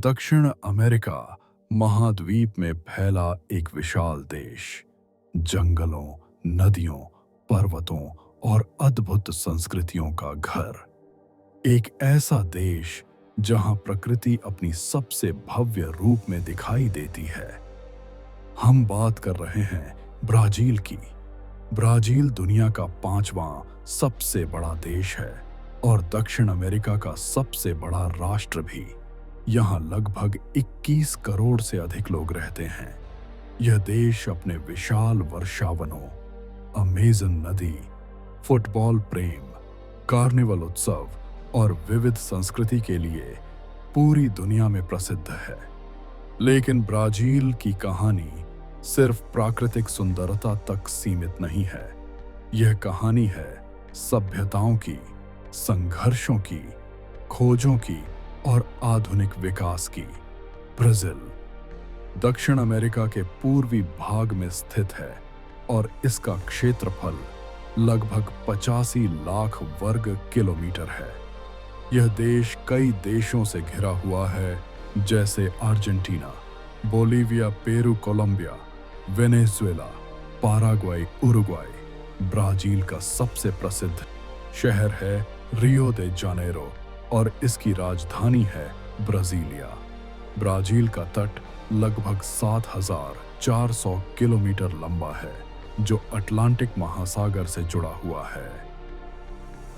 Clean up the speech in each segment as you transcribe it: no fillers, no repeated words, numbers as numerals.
दक्षिण अमेरिका महाद्वीप में फैला एक विशाल देश, जंगलों, नदियों, पर्वतों और अद्भुत संस्कृतियों का घर। एक ऐसा देश जहां प्रकृति अपनी सबसे भव्य रूप में दिखाई देती है। हम बात कर रहे हैं ब्राजील की। ब्राजील दुनिया का 5वां सबसे बड़ा देश है और दक्षिण अमेरिका का सबसे बड़ा राष्ट्र भी। यहाँ लगभग 21 करोड़ से अधिक लोग रहते हैं। यह देश अपने विशाल वर्षावनों, अमेज़न नदी, फुटबॉल प्रेम, कार्निवल उत्सव और विविध संस्कृति के लिए पूरी दुनिया में प्रसिद्ध है। लेकिन ब्राजील की कहानी सिर्फ प्राकृतिक सुंदरता तक सीमित नहीं है। यह कहानी है सभ्यताओं की, संघर्षों की, खोजों की और आधुनिक विकास की। ब्राजील दक्षिण अमेरिका के पूर्वी भाग में स्थित है और इसका क्षेत्रफल लगभग 85 लाख वर्ग किलोमीटर है। यह देश कई देशों से घिरा हुआ है, जैसे Argentina, Bolivia, Peru, Colombia, Venezuela, Paraguay, Uruguay. Brazil का सबसे प्रसिद्ध शहर है रियो दे जानेरो और इसकी राजधानी है ब्राजीलिया। ब्राजील का तट लगभग 7,400 किलोमीटर लंबा है, जो अटलांटिक महासागर से जुड़ा हुआ है।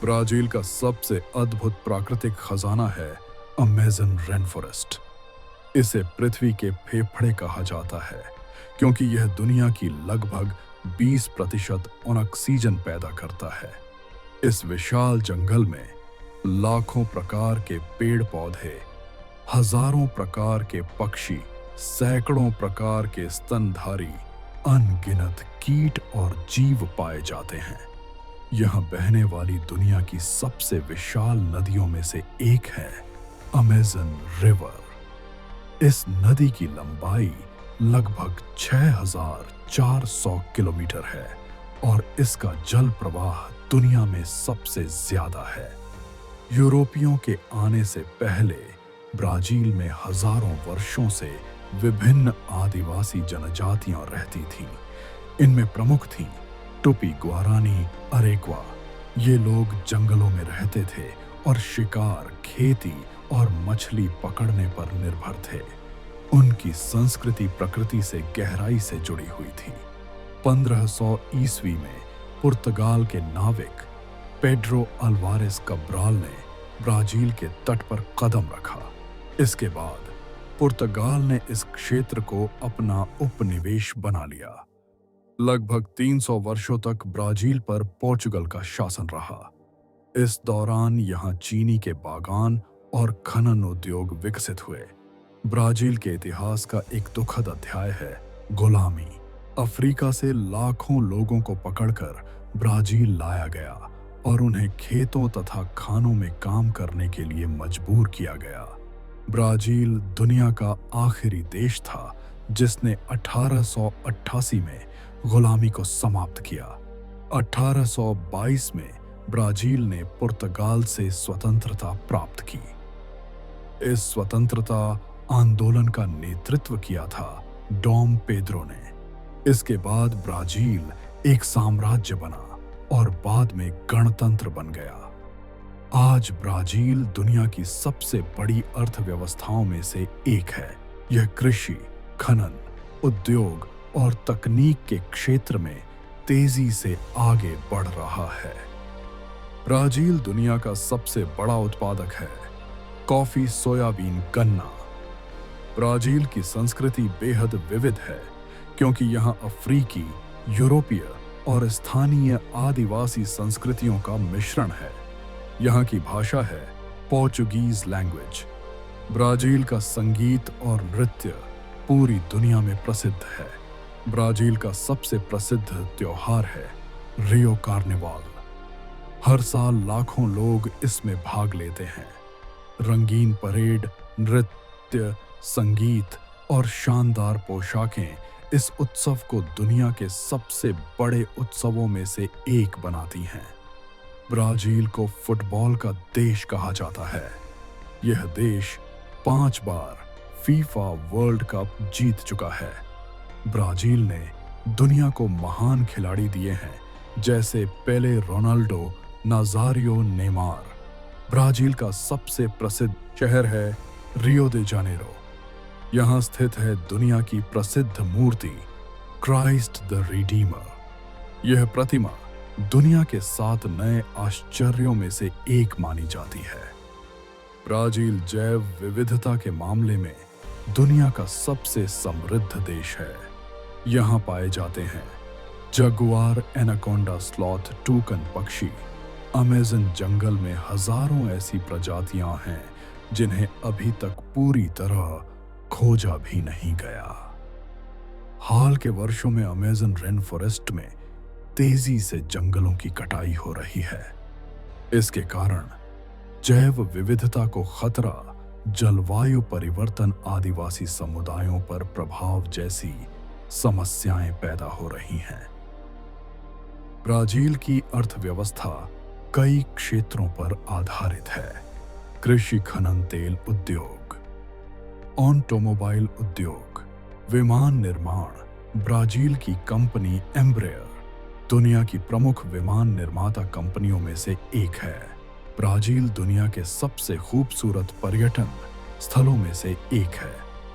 ब्राजील का सबसे अद्भुत प्राकृतिक खजाना है अमेज़न रेन फॉरेस्ट। इसे पृथ्वी के फेफड़े कहा जाता है क्योंकि यह दुनिया की लगभग 20% ऑक्सीजन पैदा करता है। इस विशाल जंगल में लाखों प्रकार के पेड़ पौधे, हजारों प्रकार के पक्षी, सैकड़ों प्रकार के स्तनधारी, अनगिनत कीट और जीव पाए जाते हैं। यहाँ बहने वाली दुनिया की सबसे विशाल नदियों में से एक है अमेज़न रिवर। इस नदी की लंबाई लगभग 6,400 किलोमीटर है और इसका जल प्रवाह दुनिया में सबसे ज्यादा है। यूरोपियों के आने से पहले ब्राजील में हजारों वर्षों से विभिन्न आदिवासी जनजातियां रहती थीं। इनमें प्रमुख थीं टुपी ग्वारानी, अरेक्वा। ये लोग जंगलों में रहते थे और शिकार, खेती और मछली पकड़ने पर निर्भर थे। उनकी संस्कृति प्रकृति से गहराई से जुड़ी हुई थी। 1500 ईस्वी में पुर्तगाल के नाविक पेड्रो अल्वारेस कब्राल ने ब्राजील के तट पर कदम रखा। इसके बाद पुर्तगाल ने इस क्षेत्र को अपना उपनिवेश बना लिया। लगभग 300 वर्षों तक ब्राजील पर पोर्चुगल का शासन रहा। इस दौरान यहाँ चीनी के बागान और खनन उद्योग विकसित हुए। ब्राजील के इतिहास का एक दुखद अध्याय है गुलामी। अफ्रीका से लाखों लोगों को पकड़कर ब्राजील लाया गया और उन्हें खेतों तथा खानों में काम करने के लिए मजबूर किया गया। ब्राजील दुनिया का आखिरी देश था जिसने 1888 में गुलामी को समाप्त किया। 1822 में ब्राजील ने पुर्तगाल से स्वतंत्रता प्राप्त की। इस स्वतंत्रता आंदोलन का नेतृत्व किया था डॉम पेद्रो ने। इसके बाद ब्राजील एक साम्राज्य बना और बाद में गणतंत्र बन गया। आज ब्राजील दुनिया की सबसे बड़ी अर्थव्यवस्थाओं में से एक है। यह कृषि, खनन, उद्योग और तकनीक के क्षेत्र में तेजी से आगे बढ़ रहा है। ब्राजील दुनिया का सबसे बड़ा उत्पादक है। कॉफी, सोयाबीन, गन्ना। ब्राजील की संस्कृति बेहद विविध है क्योंकि यहाँ अफ्रीकी, यूरोपीय और स्थानीय आदिवासी संस्कृतियों का मिश्रण है। यहाँ की भाषा है पोर्चुगीज लैंग्वेज। ब्राजील का संगीत और नृत्य पूरी दुनिया में प्रसिद्ध है। ब्राजील का सबसे प्रसिद्ध त्योहार है रियो कार्निवाल। हर साल लाखों लोग इसमें भाग लेते हैं। रंगीन परेड, नृत्य, संगीत और शानदार पोशाकें इस उत्सव को दुनिया के सबसे बड़े उत्सवों में से एक बनाती हैं। ब्राजील को फुटबॉल का देश कहा जाता है। यह देश 5 बार फीफा वर्ल्ड कप जीत चुका है। ब्राजील ने दुनिया को महान खिलाड़ी दिए हैं, जैसे पेले, रोनाल्डो, नाजारियो, नेमार। ब्राजील का सबसे प्रसिद्ध शहर है रियो दे जानेरो। यहाँ स्थित है दुनिया की प्रसिद्ध मूर्ति क्राइस्ट द रिडीमर। यह प्रतिमा दुनिया के 7 नए आश्चर्यों में से एक मानी जाती है। ब्राजील जैव विविधता के मामले में दुनिया का सबसे समृद्ध देश है। यहाँ पाए जाते हैं जगुआर, एनाकोंडा, स्लॉथ, टूकन पक्षी। अमेज़न जंगल में हजारों ऐसी प्रजातियां हैं जिन्हें अभी तक पूरी तरह खोजा भी नहीं गया। हाल के वर्षों में अमेज़न रेन फॉरेस्ट में तेजी से जंगलों की कटाई हो रही है। इसके कारण जैव विविधता को खतरा, जलवायु परिवर्तन, आदिवासी समुदायों पर प्रभाव जैसी समस्याएं पैदा हो रही हैं। ब्राजील की अर्थव्यवस्था कई क्षेत्रों पर आधारित है। कृषि, खनन, तेल उद्योग, ऑटोमोबाइल उद्योग, विमान निर्माण। ब्राजील की कंपनी एम्ब्रेयर दुनिया की प्रमुख विमान निर्माता कंपनियों में से एक है। ब्राजील दुनिया के सबसे खूबसूरत पर्यटन स्थलों में से एक है।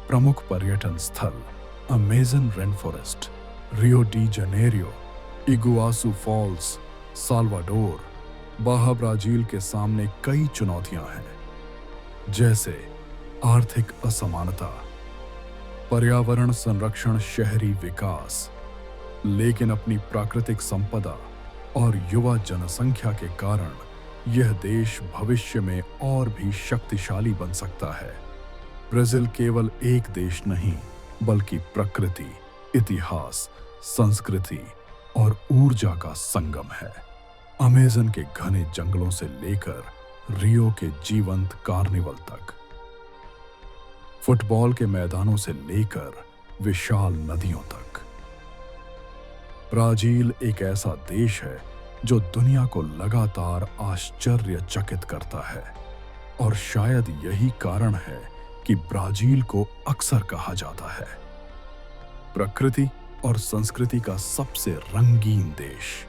प्रमुख पर्यटन स्थल Amazon rain forest, Rio de Janeiro, Iguazu Falls, Salvador. बाहर ब्राजील के सामने कई चुनौतियां हैं, जैसे आर्थिक असमानता, पर्यावरण संरक्षण, शहरी विकास। लेकिन अपनी प्राकृतिक संपदा और युवा जनसंख्या के कारण यह देश भविष्य में और भी शक्तिशाली बन सकता है। ब्राजील केवल एक देश नहीं, बल्कि प्रकृति, इतिहास, संस्कृति और ऊर्जा का संगम है। अमेज़न के घने जंगलों से लेकर रियो के जीवंत कार्निवल तक, फुटबॉल के मैदानों से लेकर विशाल नदियों तक, ब्राजील एक ऐसा देश है जो दुनिया को लगातार आश्चर्यचकित करता है। और शायद यही कारण है कि ब्राजील को अक्सर कहा जाता है प्रकृति और संस्कृति का सबसे रंगीन देश।